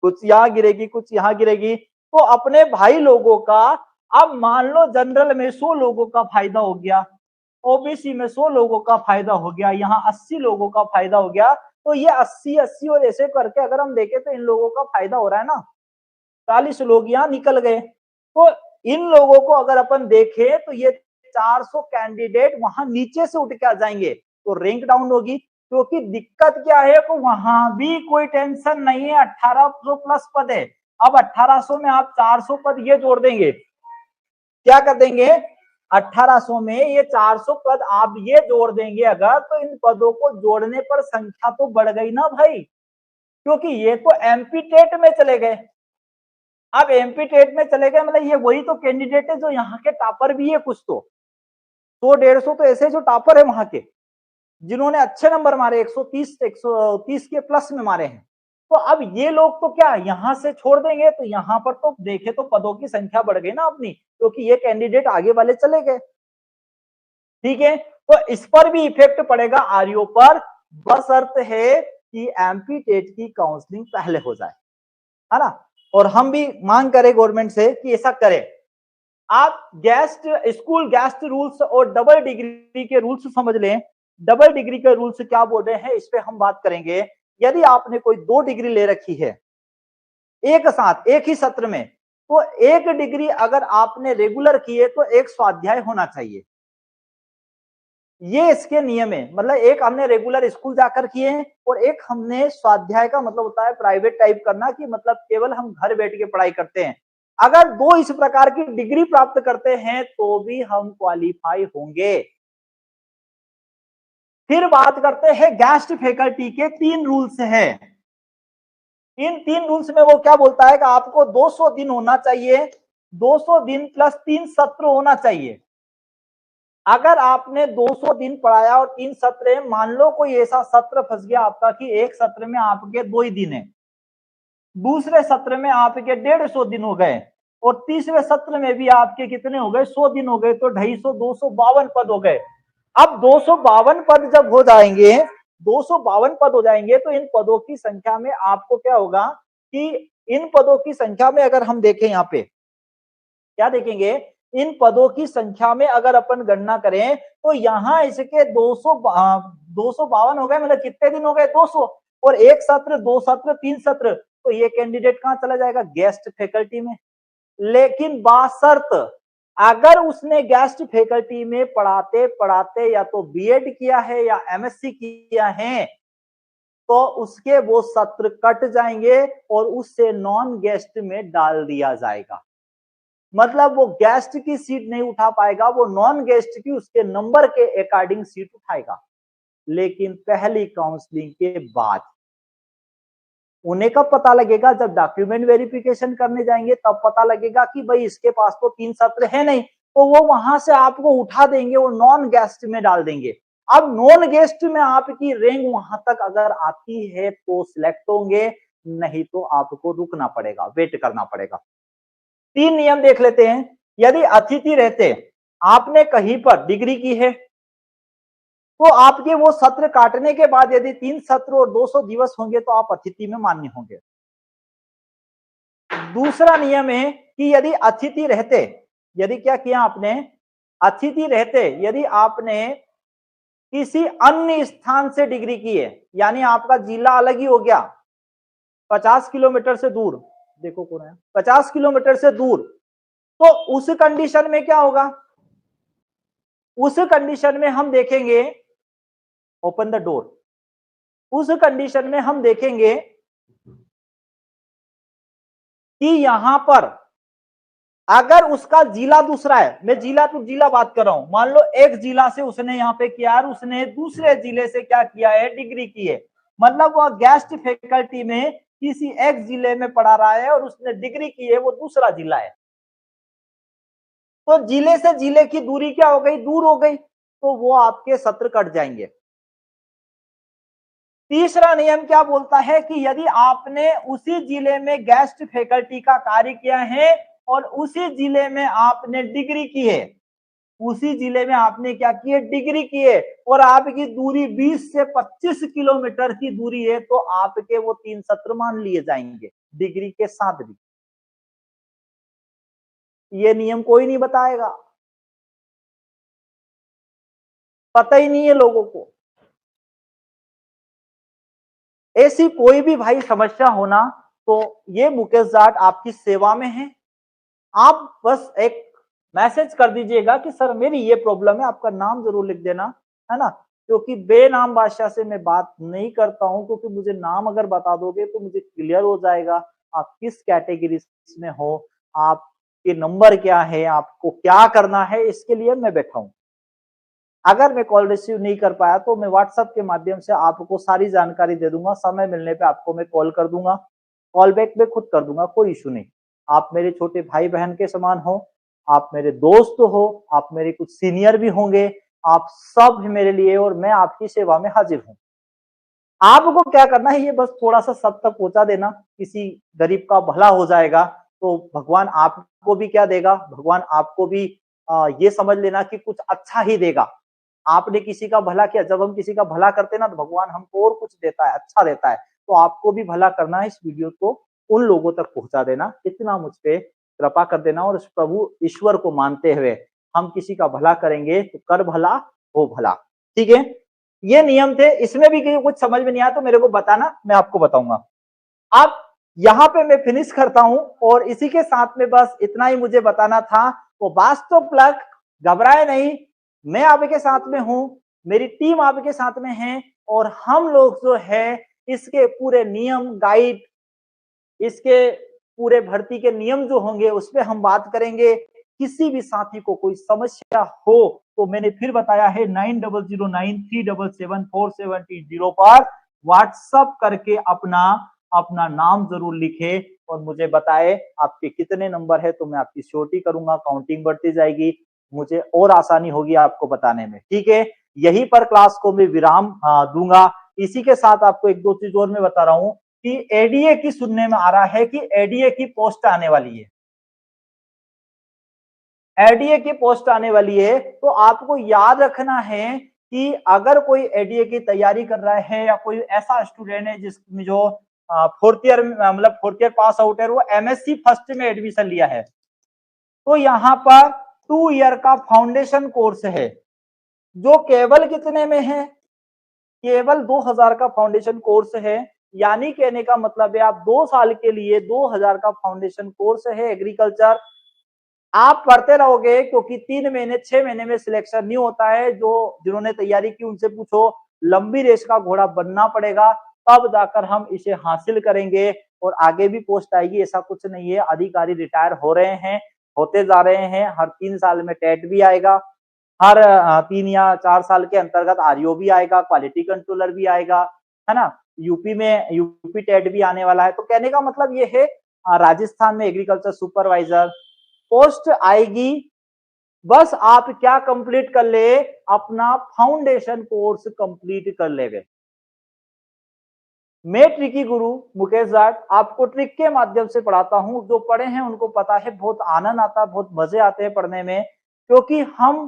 कुछ यहाँ गिरेगी, कुछ यहाँ गिरेगी। तो अपने भाई लोगों का, अब मान लो जनरल में 100 लोगों का फायदा हो गया, ओबीसी में 100 लोगों का फायदा हो गया, यहाँ 80 लोगों का फायदा हो गया। तो ये 80-80 और ऐसे करके अगर हम देखें तो इन लोगों का फायदा हो रहा है ना, 40 लोग यहाँ निकल गए। तो इन लोगों को अगर अपन देखें तो ये 400 कैंडिडेट वहां नीचे से उठ के आ जाएंगे, तो रैंक डाउन होगी। क्योंकि दिक्कत क्या है, तो वहां भी कोई टेंशन नहीं है, 1800 प्लस पद है। अब 1800 में आप 400 पद ये जोड़ देंगे, क्या कर देंगे, 1800 में ये 400 पद आप ये जोड़ देंगे अगर, तो इन पदों को जोड़ने पर संख्या तो बढ़ गई ना भाई, क्योंकि ये तो एमपी टेट में चले गए। अब एमपी टेट में चले गए मतलब ये वही तो कैंडिडेट है जो यहाँ के टॉपर भी है, कुछ तो 100-150 तो ऐसे जो टॉपर है वहां के, जिन्होंने अच्छे नंबर मारे, 130 के प्लस में मारे हैं। तो अब ये लोग तो क्या यहां से छोड़ देंगे, तो यहां पर तो देखे तो पदों की संख्या बढ़ गई ना अपनी, क्योंकि ये कैंडिडेट आगे वाले चले गए। ठीक है, तो इस पर भी इफेक्ट पड़ेगा आरयू पर, बशर्त है कि एमपी टेट की काउंसलिंग पहले हो जाए, है ना। और हम भी मांग करें गवर्नमेंट से कि ऐसा करें। आप गेस्ट स्कूल गेस्ट रूल्स और डबल डिग्री के रूल्स समझ लें। डबल डिग्री के रूल्स क्या बोल रहे हैं इस पे हम बात करेंगे। यदि आपने कोई 2 डिग्री ले रखी है एक साथ एक ही सत्र में, तो 1 डिग्री अगर आपने रेगुलर की है तो 1 स्वाध्याय होना चाहिए, ये इसके नियम है। मतलब एक हमने रेगुलर स्कूल जाकर किए हैं और एक हमने स्वाध्याय, का मतलब होता है प्राइवेट टाइप करना, कि मतलब केवल हम घर बैठ के पढ़ाई करते हैं। अगर 2 इस प्रकार की डिग्री प्राप्त करते हैं तो भी हम क्वालिफाई होंगे। फिर बात करते हैं गेस्ट फैकल्टी के 3 रूल्स हैं। इन 3 रूल्स में वो क्या बोलता है कि आपको 200 दिन होना चाहिए, 200 दिन प्लस 3 सत्र होना चाहिए। अगर आपने 200 दिन पढ़ाया और 3 सत्र है, मान लो कोई ऐसा सत्र फंस गया आपका कि एक सत्र में आपके 2 ही दिन है, दूसरे सत्र में आपके 150 दिन हो गए, और तीसरे सत्र में भी आपके कितने हो गए, 100 दिन हो गए, तो 250 252 पद हो गए। अब 252 पद जब हो जाएंगे, 252 पद हो जाएंगे, तो इन पदों की संख्या में आपको क्या होगा कि इन पदों की संख्या में अगर हम देखें, यहाँ पे क्या देखेंगे, इन पदों की संख्या में अगर अपन गणना करें तो यहाँ इसके 252 हो गए, मतलब कितने दिन हो गए, 200, और एक सत्र, 2 सत्र, 3 सत्र, तो ये कैंडिडेट कहां चला जाएगा, गेस्ट फैकल्टी में। लेकिन बाशर्त अगर उसने गेस्ट फैकल्टी में पढ़ाते पढ़ाते या तो बीएड किया है या एमएससी किया है, तो उसके वो सत्र कट जाएंगे और उससे नॉन गेस्ट में डाल दिया जाएगा। मतलब वो गेस्ट की सीट नहीं उठा पाएगा, वो नॉन गेस्ट की उसके नंबर के अकॉर्डिंग सीट उठाएगा। लेकिन पहली काउंसलिंग के बाद उन्हें कब पता लगेगा, जब डॉक्यूमेंट वेरिफिकेशन करने जाएंगे तब पता लगेगा कि भाई इसके पास तो 3 सत्र है नहीं, तो वो वहां से आपको उठा देंगे, वो नॉन गेस्ट में डाल देंगे। अब नॉन गेस्ट में आपकी रैंक वहां तक अगर आती है तो सिलेक्ट होंगे, नहीं तो आपको रुकना पड़ेगा, वेट करना पड़ेगा। 3 नियम देख लेते हैं। यदि अतिथि रहते, आपने कहीं पर डिग्री की है, तो आपके वो सत्र काटने के बाद यदि 3 सत्र और 200 दिवस होंगे तो आप अतिथि में मान्य होंगे। दूसरा नियम है कि यदि अतिथि रहते, यदि क्या किया आपने, अतिथि रहते, यदि आपने किसी अन्य स्थान से डिग्री की है, यानी आपका जिला अलग ही हो गया, 50 किलोमीटर से दूर, देखो कौन है, 50 किलोमीटर से दूर, तो उस कंडीशन में क्या होगा, उस कंडीशन में हम देखेंगे, ओपन द डोर, उस कंडीशन में हम देखेंगे कि यहां पर अगर उसका जिला दूसरा है, मैं जिला टू जिला बात कर रहा हूं, मान लो एक जिला से उसने यहाँ पे किया और उसने दूसरे जिले से क्या किया है, डिग्री की है, मतलब वह गेस्ट फैकल्टी में किसी एक जिले में पढ़ा रहा है और उसने डिग्री की है, वो दूसरा जिला है, तो जिले से जिले की दूरी क्या हो गई, दूर हो गई, तो वो आपके सत्र कट जाएंगे। तीसरा नियम क्या बोलता है कि यदि आपने उसी जिले में गेस्ट फैकल्टी का कार्य किया है और उसी जिले में आपने डिग्री की है, उसी जिले में आपने क्या की है, डिग्री की है, और आपकी दूरी 20 से 25 किलोमीटर की दूरी है, तो आपके वो 3 सत्र मान लिए जाएंगे डिग्री के साथ भी। ये नियम कोई नहीं बताएगा, पता ही नहीं है लोगों को। ऐसी कोई भी भाई समस्या होना तो ये मुकेश जाट आपकी सेवा में है। आप बस एक मैसेज कर दीजिएगा कि सर मेरी ये प्रॉब्लम है, आपका नाम जरूर लिख देना, है ना, क्योंकि बेनाम बादशाह से मैं बात नहीं करता हूं, क्योंकि मुझे नाम अगर बता दोगे तो मुझे क्लियर हो जाएगा आप किस कैटेगरी में हो, आपके नंबर क्या है, आपको क्या करना है, इसके लिए मैं बैठा हूं। अगर मैं कॉल रिसीव नहीं कर पाया तो मैं व्हाट्सएप के माध्यम से आपको सारी जानकारी दे दूंगा, समय मिलने पे आपको मैं कॉल कर दूंगा, कॉल बैक मैं खुद कर दूंगा, कोई इशू नहीं। आप मेरे छोटे भाई बहन के समान हो, आप मेरे दोस्त हो, आप मेरे कुछ सीनियर भी होंगे, आप सब मेरे लिए, और मैं आपकी सेवा में हाजिर हूँ। आपको क्या करना है, ये बस थोड़ा सा सब तक पहुंचा देना, किसी गरीब का भला हो जाएगा, तो भगवान आपको भी क्या देगा, भगवान आपको भी ये समझ लेना कि कुछ अच्छा ही देगा। आपने किसी का भला किया, जब हम किसी का भला करते हैं ना, तो भगवान हमको और कुछ देता है, अच्छा देता है। तो आपको भी भला करना है, इस वीडियो को उन लोगों तक पहुंचा देना, इतना मुझ पे कृपा कर देना, और प्रभु ईश्वर को मानते हुए हम किसी का भला करेंगे तो कर भला हो भला। ठीक है, ये नियम थे, इसमें भी कुछ समझ में नहीं आया तो मेरे को बताना, मैं आपको बताऊंगा। अब यहाँ पे मैं फिनिश करता हूं, और इसी के साथ में बस इतना ही मुझे बताना था। वो वास्तव प्लग, घबराए नहीं, मैं आपके साथ में हूं, मेरी टीम आपके साथ में है, और हम लोग जो है इसके पूरे नियम गाइड, इसके पूरे भर्ती के नियम जो होंगे उस पर हम बात करेंगे। किसी भी साथी को कोई समस्या हो तो मैंने फिर बताया है 9009377470 पर व्हाट्सएप करके अपना अपना नाम जरूर लिखे और मुझे बताए आपके कितने नंबर है, तो मैं आपकी श्योरिटी करूंगा, काउंटिंग बढ़ती जाएगी, मुझे और आसानी होगी आपको बताने में। ठीक है, यहीं पर क्लास को मैं विराम दूंगा। इसी के साथ आपको एक दो चीज और मैं बता रहा हूं कि एडीए की सुनने में आ रहा है कि एडीए की पोस्ट आने वाली है, एडीए की पोस्ट आने वाली है। तो आपको याद रखना है कि अगर कोई एडीए की तैयारी कर रहा है या कोई ऐसा स्टूडेंट है जिसमें जो फोर्थ ईयर मतलब फोर्थ ईयर पास आउट है, वो एमएससी फर्स्ट में एडमिशन लिया है, तो यहाँ पर 2 ईयर का फाउंडेशन कोर्स है, जो केवल कितने में है, केवल 2000 का फाउंडेशन कोर्स है। यानी कहने का मतलब है आप 2 साल के लिए 2000 का फाउंडेशन कोर्स है एग्रीकल्चर, आप पढ़ते रहोगे, क्योंकि 3 महीने 6 महीने में सिलेक्शन नहीं होता है। जो जिन्होंने तैयारी की उनसे पूछो, लंबी रेस का घोड़ा बनना पड़ेगा, तब जाकर हम इसे हासिल करेंगे और आगे भी पोस्ट आएगी, ऐसा कुछ नहीं है। अधिकारी रिटायर हो रहे हैं, होते जा रहे हैं, हर 3 साल में टेट भी आएगा, हर 3 या 4 साल के अंतर्गत आरईओ भी आएगा, क्वालिटी कंट्रोलर भी आएगा, है ना, यूपी में यूपी टेट भी आने वाला है। तो कहने का मतलब ये है राजस्थान में एग्रीकल्चर सुपरवाइजर पोस्ट आएगी, बस आप क्या कंप्लीट कर ले, अपना फाउंडेशन कोर्स कंप्लीट कर ले। मैं ट्रिकी गुरु मुकेश जाट आपको ट्रिक के माध्यम से पढ़ाता हूं। जो पढ़े हैं उनको पता है, बहुत आनंद आता है, बहुत मजे आते हैं पढ़ने में, क्योंकि हम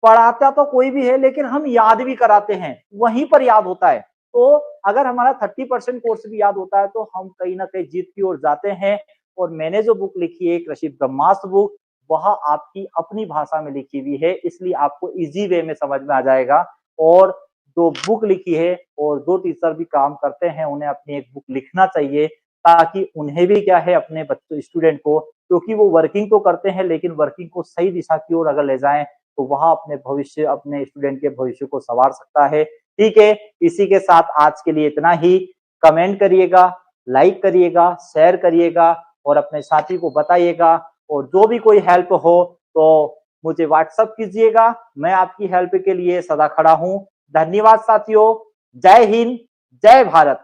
पढ़ाता तो कोई भी है लेकिन हम याद भी कराते हैं, वहीं पर याद होता है। तो अगर हमारा 30% कोर्स भी याद होता है तो हम कहीं ना कहीं जीत की ओर जाते हैं। और मैंने जो बुक लिखी है कृषि ब्रह्मास्त्र बुक, वह आपकी अपनी भाषा में लिखी हुई है, इसलिए आपको इजी वे में समझ में आ जाएगा। और जो बुक लिखी है, और जो टीचर भी काम करते हैं उन्हें अपनी एक बुक लिखना चाहिए, ताकि उन्हें भी क्या है अपने बच्चों स्टूडेंट को, क्योंकि वो वर्किंग तो करते हैं लेकिन वर्किंग को सही दिशा की ओर अगर ले जाएं तो वह अपने भविष्य, अपने स्टूडेंट के भविष्य को संवार सकता है। ठीक है, इसी के साथ आज के लिए इतना ही। कमेंट करिएगा, लाइक करिएगा, शेयर करिएगा और अपने साथी को बताइएगा। और जो भी कोई हेल्प हो तो मुझे व्हाट्सएप कीजिएगा, मैं आपकी हेल्प के लिए सदा खड़ा हूं। धन्यवाद साथियों, जय हिंद, जय भारत।